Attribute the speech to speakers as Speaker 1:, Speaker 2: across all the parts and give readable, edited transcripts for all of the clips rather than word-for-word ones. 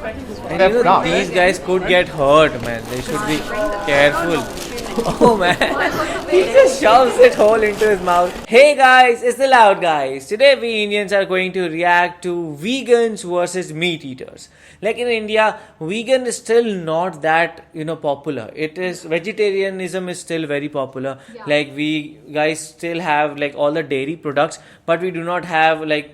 Speaker 1: And you know, these guys could get hurt, man. They should be careful. Oh man, he just shoves it whole into his mouth. Hey guys, it's the Loud Guys. Today we Indians are going to react to vegans versus meat eaters. Like in India, vegan is still not that popular. It is vegetarianism is still very popular.
Speaker 2: Yeah.
Speaker 1: Like we guys still have like all the dairy products, but we do not have like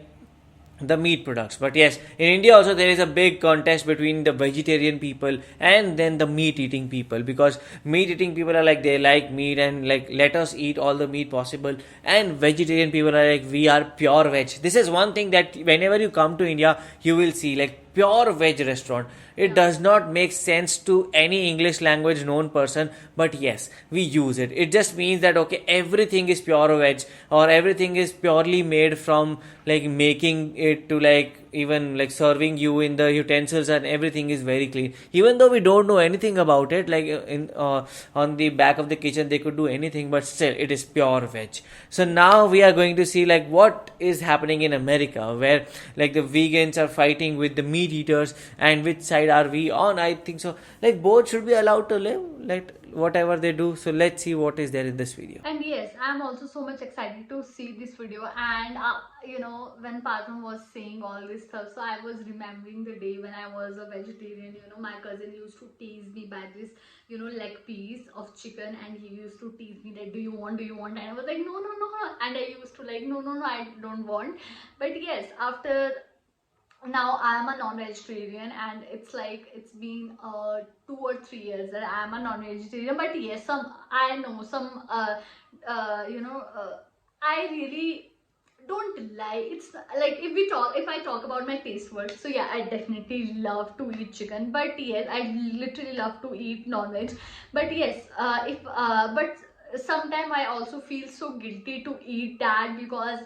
Speaker 1: the meat products. But yes, in India also there is a big contest between the vegetarian people and then the meat eating people, because meat eating people are like they like meat and like let us eat all the meat possible, and vegetarian people are like we are pure veg. This is one thing that whenever you come to India you will see, like pure veg restaurant. It does not make sense to any English language known person, but yes, we use it. It just means that okay, everything is pure veg, or everything is purely made from like making it to like even like serving you in the utensils, and everything is very clean. Even though we don't know anything about it, like in on the back of the kitchen they could do anything, but still it is pure veg. So now we are going to see like what is happening in America, where like the vegans are fighting with the meat eaters, and which side are we on? I think so like both should be allowed to live, like whatever they do. So let's see what is there in this video.
Speaker 2: And yes, I'm also so much excited to see this video. And when Pardon was saying all this stuff, so I was remembering the day when I was a vegetarian. My cousin used to tease me by this leg piece of chicken, and he used to tease me that do you want, and I was like no, and I used to like no, I don't want. But yes, after now I am a non-vegetarian, and it's like it's been 2 or 3 years that I am a non-vegetarian. But yes, I know some I really don't like. It's like if I talk about my taste buds, so yeah, I definitely love to eat chicken, but yes, I literally love to eat non-veg. But yes, but sometimes I also feel so guilty to eat that, because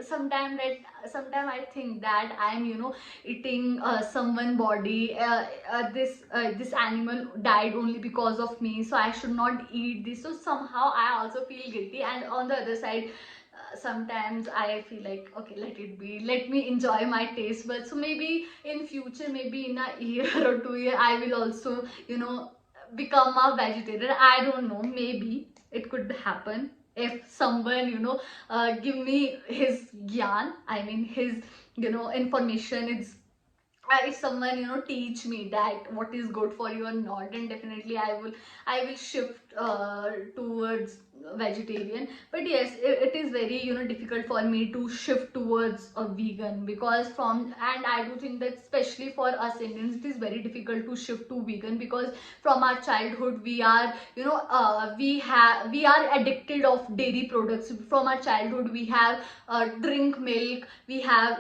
Speaker 2: sometimes I think that I'm eating someone body, this animal died only because of me, so I should not eat this. So somehow I also feel guilty. And on the other side, sometimes I feel like okay, let it be, let me enjoy my taste buds. So maybe in future, maybe in a year or 2 year, I will also become a vegetarian. I don't know, maybe it could happen if someone give me his gyan, I mean his information. It's if someone teach me that what is good for you or not, then definitely I will shift towards vegetarian. But yes, it is very difficult for me to shift towards a vegan, because and I do think that especially for us Indians it is very difficult to shift to vegan, because from our childhood we are we are addicted of dairy products. From our childhood we have drink milk, we have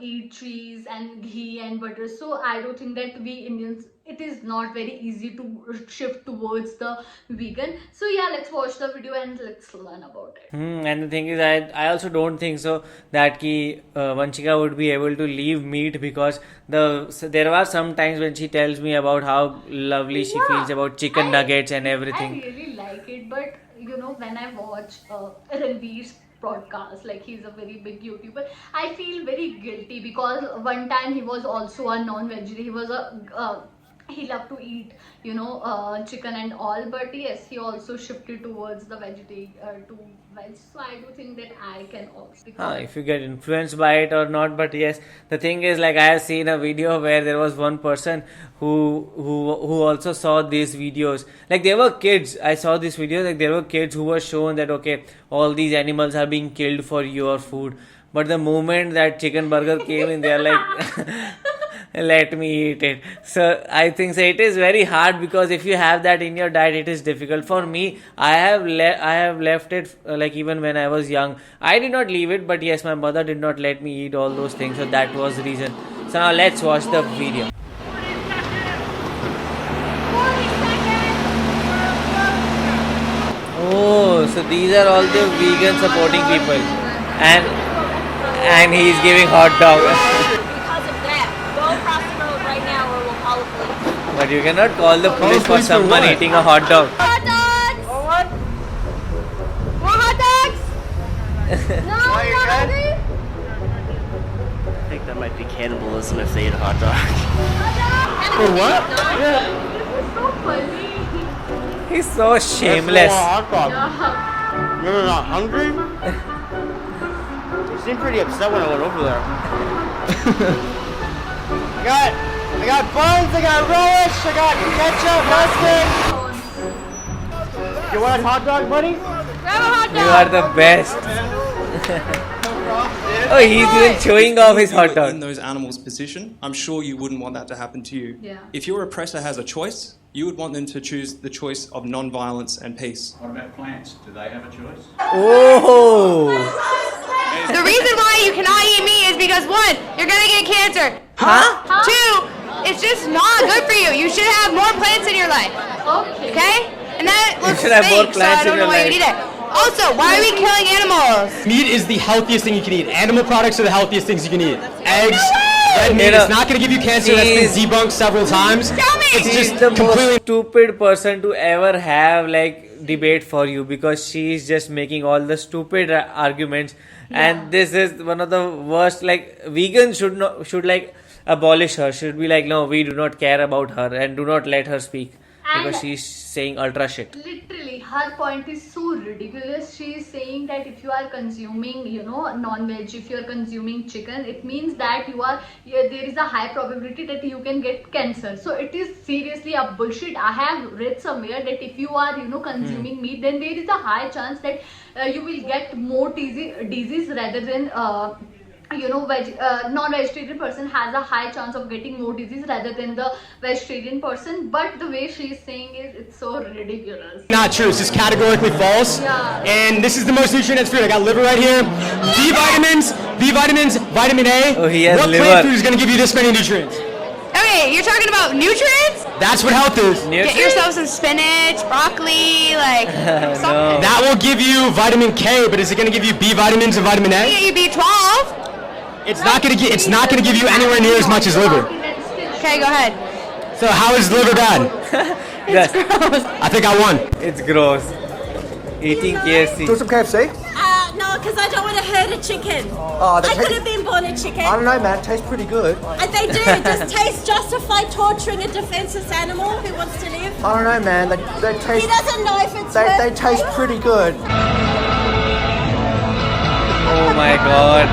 Speaker 2: eat cheese and ghee and butter. So I do think that we Indians, it is not very easy to shift towards the vegan. So yeah, let's watch the video and let's learn about it.
Speaker 1: And the thing is, I also don't think so that Vanshika would be able to leave meat, because there are some times when she tells me about how lovely she feels about chicken nuggets and everything.
Speaker 2: I really like it, but when I watch Ranveer's podcast, like he's a very big YouTuber, I feel very guilty, because one time he was also a non-vegetarian. He was he loved to eat chicken and all, but yes, he also shifted towards the vegetarian to veg. So I do think that I can also
Speaker 1: If you get influenced by it or not. But yes, the thing is, like I have seen a video where there was one person who also saw these videos. Like there were kids. I saw this video. Like there were kids who were shown that okay, all these animals are being killed for your food. But the moment that chicken burger came in, they are like, let me eat it. So I think so it is very hard, because if you have that in your diet, it is difficult. For me, I have left it like even when I was young. I did not leave it, but yes, my mother did not let me eat all those things, so that was the reason. So now let's watch the video. Oh, so these are all the vegan supporting people, and he's giving hot dog. But you cannot call the police for someone eating a hot dog.
Speaker 2: Hot dogs! More hot dogs! No, not hungry?
Speaker 3: I think that might might be cannibalism if they eat a hot dog.
Speaker 4: For what?
Speaker 2: This is so funny.
Speaker 1: He's so shameless.
Speaker 2: Yeah.
Speaker 3: You're not hungry? You seemed pretty upset when I went over there. I got buns, I got relish, I got ketchup, mustard. You want a hot dog, buddy?
Speaker 2: Grab a hot dog.
Speaker 1: You are the best. Oh, he's even showing off his hot dog.
Speaker 5: In those animals' position, I'm sure you wouldn't want that to happen to you.
Speaker 2: Yeah.
Speaker 5: If your oppressor has a choice, you would want them to choose the choice of non-violence and peace.
Speaker 6: What about plants? Do they have a choice?
Speaker 1: Oh.
Speaker 7: The reason why you cannot eat meat is because 1, you're gonna get cancer.
Speaker 1: Huh?
Speaker 7: 2, it's just not good for you. You should have more plants in your life. Okay? And that looks
Speaker 1: should have more
Speaker 7: fake, so
Speaker 1: plants
Speaker 7: I don't
Speaker 1: in
Speaker 7: know
Speaker 1: your
Speaker 7: why you
Speaker 1: life.
Speaker 7: need it. Also, why are we killing animals?
Speaker 4: Meat is the healthiest thing you can eat. Animal products are the healthiest things you can eat. Eggs, red meat,
Speaker 1: You know,
Speaker 4: it's not going to give you cancer. That's been
Speaker 1: she's-
Speaker 4: debunked several times.
Speaker 7: Tell me!
Speaker 4: It's
Speaker 1: She's
Speaker 4: just
Speaker 1: the
Speaker 4: completely...
Speaker 1: most stupid person to ever have like debate for you, because she's just making all the stupid arguments, and this is one of the worst. Like, vegans should like abolish her. Should be like, no, we do not care about her and do not let her speak because
Speaker 2: And-
Speaker 1: she's saying ultra shit.
Speaker 2: Literally, her point is so ridiculous. She is saying that if you are consuming, non-veg, if you are consuming chicken, it means that there is a high probability that you can get cancer. So it is seriously a bullshit. I have read somewhere that if you are, consuming meat, then there is a high chance that you will get more disease rather than non-vegetarian person has a high chance of getting more disease rather than the vegetarian person. But the way she is saying it, it's so ridiculous.
Speaker 4: Not true. It's just categorically false.
Speaker 2: Yeah.
Speaker 4: And this is the most nutrient-dense food. I got liver right here. B vitamins, vitamin A.
Speaker 1: Oh, he has
Speaker 4: what
Speaker 1: liver.
Speaker 4: plant food is going to give you this many nutrients?
Speaker 7: Okay, you're talking about nutrients?
Speaker 4: That's what health is.
Speaker 7: Get yourself some spinach, broccoli, like something.
Speaker 4: That will give you vitamin K, but is it going to give you B vitamins and vitamin A?
Speaker 7: Get you B12.
Speaker 4: It's not going to give you anywhere near as much as liver.
Speaker 7: Okay, go ahead.
Speaker 4: So how is liver bad?
Speaker 1: Yes,
Speaker 4: I think I won.
Speaker 1: it's gross. Eating KFC.
Speaker 8: Do some KFC?
Speaker 9: No, because I don't want to hurt a chicken.
Speaker 8: Oh,
Speaker 9: I could have been born a chicken.
Speaker 8: I don't know, man. It tastes pretty good.
Speaker 9: And they do. Does taste justify torturing a defenseless animal who wants to live?
Speaker 8: I don't know, man. They
Speaker 9: He
Speaker 8: taste.
Speaker 9: doesn't know if it's
Speaker 8: They taste pretty good.
Speaker 1: Oh my god.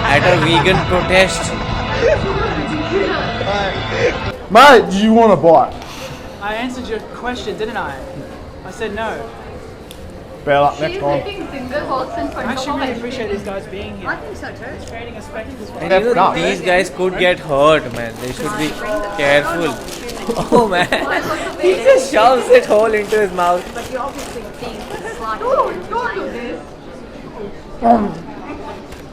Speaker 1: At a vegan protest.
Speaker 8: Mate, do you want a bite?
Speaker 10: I answered your question, didn't I? I said no.
Speaker 8: Bear up,
Speaker 2: She's
Speaker 8: next one.
Speaker 2: hitting finger walks in
Speaker 10: I
Speaker 2: front of
Speaker 10: actually
Speaker 2: her
Speaker 10: really appreciate these guys being here.
Speaker 7: I think so too.
Speaker 10: It's creating a spectacle.
Speaker 1: And these guys could get hurt, man. They should be careful. Oh man. He just shoves it whole into his mouth.
Speaker 7: But you obviously think it's like...
Speaker 2: Don't do this.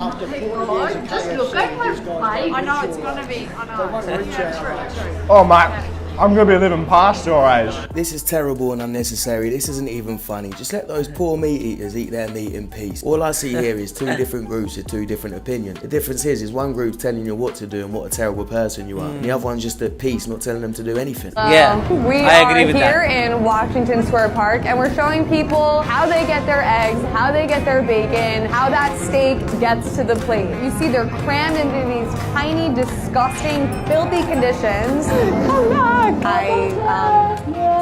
Speaker 2: Just look at her bike.
Speaker 7: I know it's gonna be. I know. Yeah, true.
Speaker 8: Oh, mate. I'm going to be living past your age.
Speaker 11: This is terrible and unnecessary. This isn't even funny. Just let those poor meat eaters eat their meat in peace. All I see here is two different groups with two different opinions. The difference is one group's telling you what to do and what a terrible person you are. And the other one's just at peace, not telling them to do anything.
Speaker 1: Yeah,
Speaker 12: We
Speaker 1: I agree
Speaker 12: are
Speaker 1: with
Speaker 12: here
Speaker 1: that.
Speaker 12: in Washington Square Park, and we're showing people how they get their eggs, how they get their bacon, how that steak gets to the plate. You see, they're crammed into these tiny, disgusting, filthy conditions. Come back! It's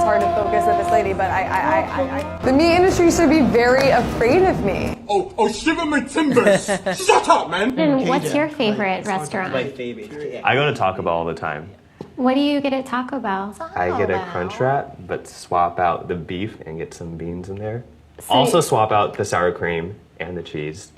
Speaker 12: hard to focus with this lady, but the meat industry should be very afraid of me.
Speaker 6: Oh, shiver my timbers! Shut up, man!
Speaker 9: And what's your favorite restaurant?
Speaker 3: I go to Taco Bell all the time.
Speaker 9: What do you get at Taco Bell?
Speaker 3: I get a crunch wrap, but swap out the beef and get some beans in there. Also swap out the sour cream and the cheese.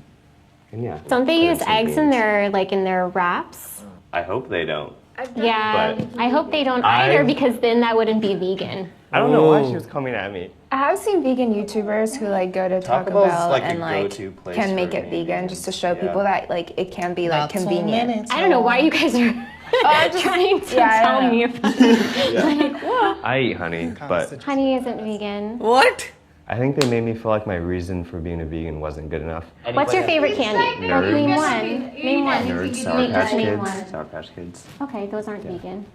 Speaker 3: And yeah.
Speaker 9: Don't they
Speaker 3: put
Speaker 9: use
Speaker 3: some
Speaker 9: eggs in
Speaker 3: beans.
Speaker 9: their wraps?
Speaker 3: I hope they don't.
Speaker 9: Yeah,
Speaker 3: But
Speaker 9: I hope they don't either,
Speaker 3: I've-
Speaker 9: because then that wouldn't be vegan.
Speaker 3: I don't know why she was coming at me.
Speaker 12: I have seen vegan YouTubers who go to
Speaker 3: Taco Bell's like a go-to place
Speaker 12: can make
Speaker 3: for
Speaker 12: it
Speaker 3: me.
Speaker 12: vegan just to show people that it can be convenient.
Speaker 9: I don't know why you guys are trying to tell me about it.
Speaker 3: I eat honey, but
Speaker 9: Honey isn't vegan.
Speaker 1: What?
Speaker 3: I think they made me feel like my reason for being a vegan wasn't good enough.
Speaker 9: What's your favorite candy?
Speaker 3: Nerds.
Speaker 9: Name one. Name one.
Speaker 3: Nerds, Sour
Speaker 9: Name
Speaker 3: Patch
Speaker 9: name
Speaker 3: Kids,
Speaker 9: one.
Speaker 3: Sour Patch Kids.
Speaker 9: Okay, those aren't vegan.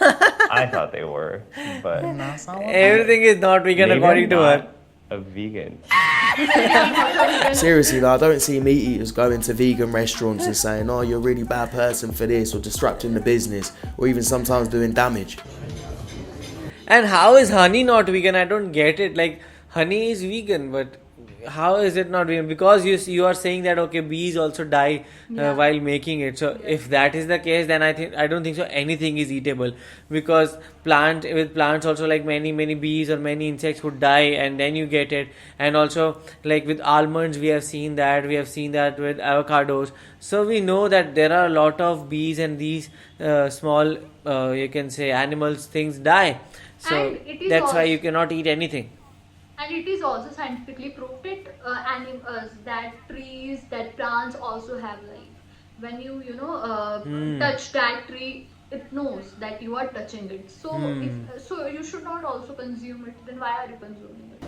Speaker 3: I thought they were, but
Speaker 1: Everything is not vegan
Speaker 3: maybe
Speaker 1: according
Speaker 3: I'm
Speaker 1: to
Speaker 3: not
Speaker 1: her.
Speaker 3: a vegan.
Speaker 11: Seriously, though, I don't see meat eaters going to vegan restaurants and saying, oh, you're a really bad person for this, or disrupting the business, or even sometimes doing damage.
Speaker 1: And how is honey not vegan? I don't get it. Like, honey is vegan, but how is it not vegan? Because you are saying that, okay, bees also die while making it. So if that is the case, then I don't think so anything is eatable, because with plants also, like many bees or many insects would die and then you get it. And also like with almonds, we have seen that with avocados. So we know that there are a lot of bees and these small you can say animals, things die. So that's why you cannot eat anything.
Speaker 2: And it is also scientifically proved that trees, that plants also have life. When you touch that tree, it knows that you are touching it. So so you should not also consume it. Then why are you consuming it?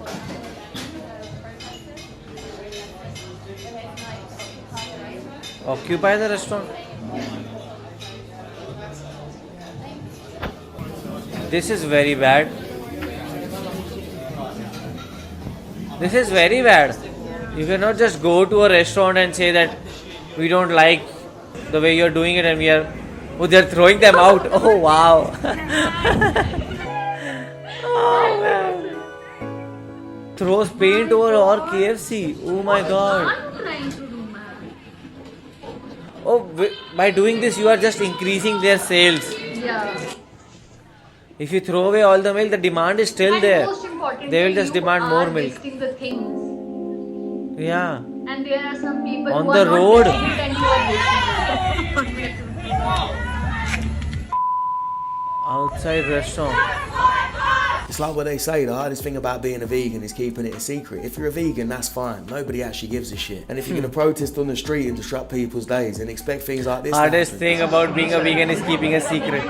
Speaker 1: Occupy the restaurant. This is very bad. This is very bad. You cannot just go to a restaurant and say that we don't like the way you're doing it and they're throwing them out. Oh wow. Oh man. Throws paint over our KFC. Oh my god. Oh, by doing this you are just increasing their sales.
Speaker 2: Yeah.
Speaker 1: If you throw away all the milk, the demand is still there. They will just demand more milk.
Speaker 2: Wasting the things.
Speaker 1: Yeah.
Speaker 2: And there are some people
Speaker 1: on
Speaker 2: who
Speaker 1: the
Speaker 2: are
Speaker 1: road.
Speaker 2: Not it and you are wasting it.
Speaker 1: Outside restaurant.
Speaker 11: It's like what they say, the hardest thing about being a vegan is keeping it a secret. If you're a vegan, that's fine. Nobody actually gives a shit. And if you're going to protest on the street and disrupt people's days and expect things like this
Speaker 1: hardest thing about being a vegan is keeping a secret.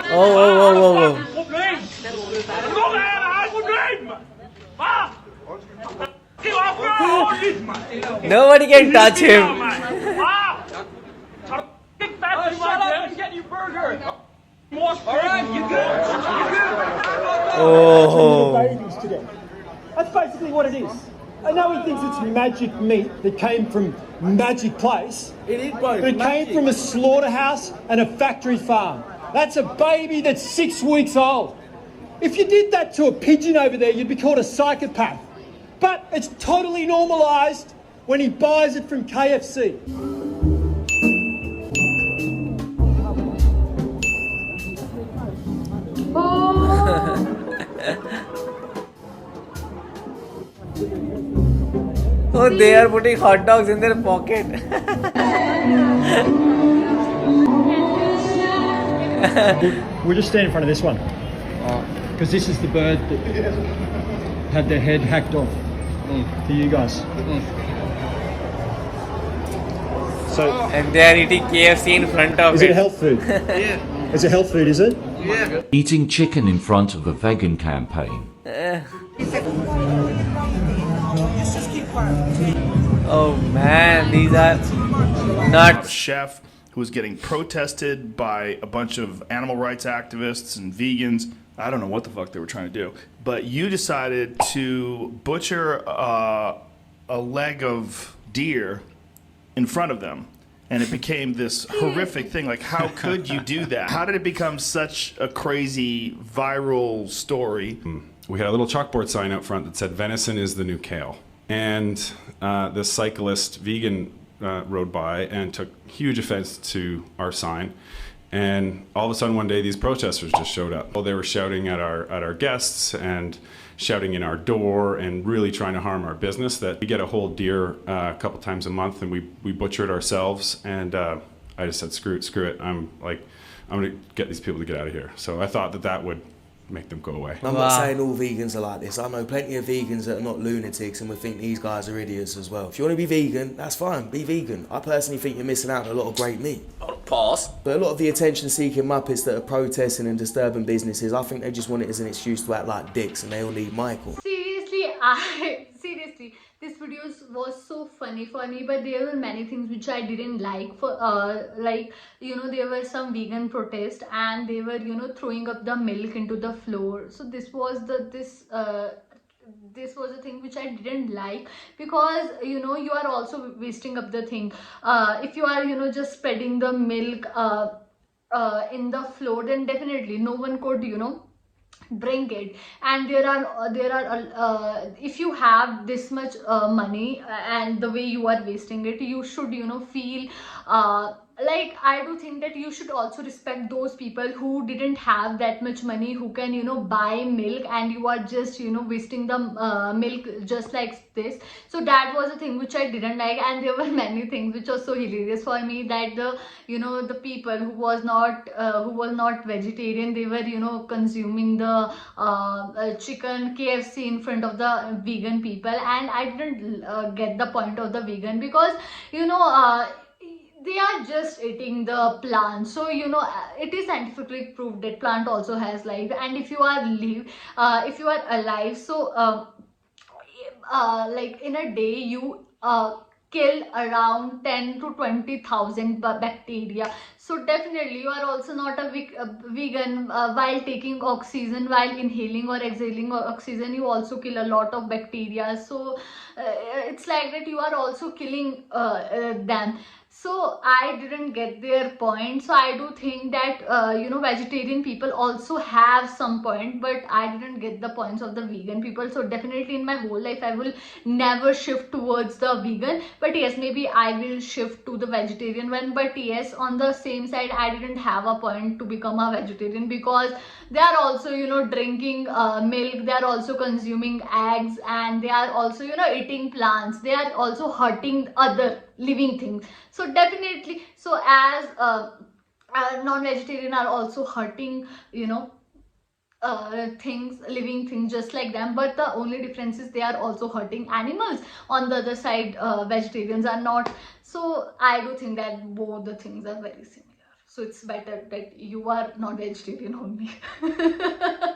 Speaker 1: Oh. Nobody can touch him. Oh.
Speaker 13: That's basically what it is. I know he thinks it's magic meat that came from magic place. It is both. But it came from a slaughterhouse and a factory farm. That's a baby that's 6 weeks old. If you did that to a pigeon over there, you'd be called a psychopath. But it's totally normalised when he buys it from KFC.
Speaker 1: Oh, they are putting hot dogs in their pocket.
Speaker 13: We'll just stand in front of this one. Because this is the bird that had their head hacked off. For you guys. So,
Speaker 1: and they are eating KFC in front of
Speaker 13: Is it health food? Yeah. Is it health food, is it?
Speaker 14: Yeah. Eating chicken in front of a vegan campaign.
Speaker 1: Oh man, these are nuts.
Speaker 15: A chef who was getting protested by a bunch of animal rights activists and vegans. I don't know what the fuck they were trying to do. But you decided to butcher a leg of deer in front of them. And it became this horrific thing. Like, how could you do that? How did it become such a crazy viral story?
Speaker 16: We had a little chalkboard sign out front that said, venison is the new kale. And this cyclist vegan rode by and took huge offense to our sign. And all of a sudden one day these protesters just showed up. Well, they were shouting at our guests and shouting in our door and really trying to harm our business. That we get a whole deer a couple times a month and we butcher it ourselves. And I just said, screw it. I'm gonna get these people to get out of here. So I thought that would make them go away.
Speaker 11: I'm not saying all vegans are like this. I know plenty of vegans that are not lunatics and would think these guys are idiots as well. If you want to be vegan, that's fine, be vegan. I personally think you're missing out on a lot of great meat.
Speaker 1: Pause.
Speaker 11: But a lot of the attention-seeking muppets that are protesting and disturbing businesses, I think they just want it as an excuse to act like dicks and they all need Michael.
Speaker 2: Seriously, this video was so funny for me, but there were many things which I didn't like. For like, you know, there were some vegan protests and they were, you know, throwing up the milk into the floor. So this was this was a thing which I didn't like, because you know, you are also wasting up the thing. If you are, you know, just spreading the milk in the floor, then definitely no one could, you know, drink it. And there are if you have this much money and the way you are wasting it, you should, you know, feel like, I do think that you should also respect those people who didn't have that much money, who can, you know, buy milk, and you are just, you know, wasting the milk just like this. So that was a thing which I didn't like. And there were many things which was so hilarious for me, that the, you know, the people who was not vegetarian, they were, you know, consuming the chicken KFC in front of the vegan people. And I didn't get the point of the vegan, because, you know, they are just eating the plant. So, you know, it is scientifically proved that plant also has life, and if you are alive, so like in a day you kill around 10 to 20,000 bacteria. So definitely you are also not a vegan. While taking oxygen, while inhaling or exhaling oxygen, you also kill a lot of bacteria. So it's like that you are also killing them. So I didn't get their point. So I do think that you know, vegetarian people also have some point, but I didn't get the points of the vegan people. So definitely in my whole life I will never shift towards the vegan, but yes, maybe I will shift to the vegetarian one. But yes, on the same side, I didn't have a point to become a vegetarian, because they are also, you know, drinking milk, they are also consuming eggs, and they are also, you know, eating plants, they are also hurting other living things. So definitely, so as non-vegetarian are also hurting, you know, living things just like them, but the only difference is they are also hurting animals. On the other side, vegetarians are not. So I do think that both the things are very similar. So it's better that you are not vegetarian only.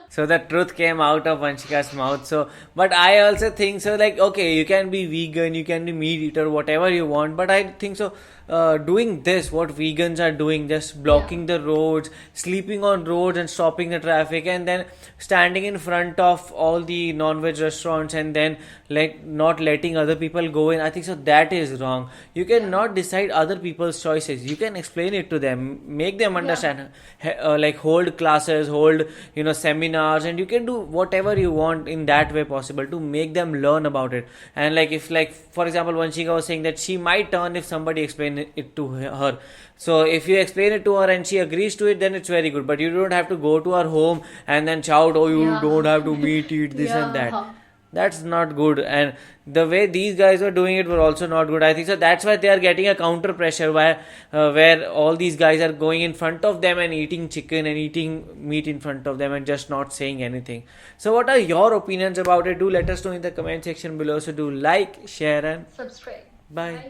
Speaker 1: So the truth came out of Vanshika's mouth. So, but I also think so, like, okay, you can be vegan, you can be meat eater, whatever you want, but I think so, doing this, what vegans are doing, just blocking the roads, sleeping on roads and stopping the traffic, and then standing in front of all the non-veg restaurants and then like not letting other people go in, I think so that is wrong. You cannot decide other people's choices. You can explain it to them, make them understand, like hold classes, hold, you know, seminars, and you can do whatever you want in that way possible to make them learn about it. And like, if, like, for example, Vanshika was saying that she might turn if somebody explains it to her. So if you explain it to her and she agrees to it, then it's very good. But you don't have to go to her home and then shout, oh, you don't have to meat eat this and that. That's not good. And the way these guys were doing it were also not good, I think so. That's why they are getting a counter pressure, where all these guys are going in front of them and eating chicken and eating meat in front of them and just not saying anything. So what are your opinions about it? Do let us know in the comment section below. So do like, share and
Speaker 2: subscribe.
Speaker 1: Bye.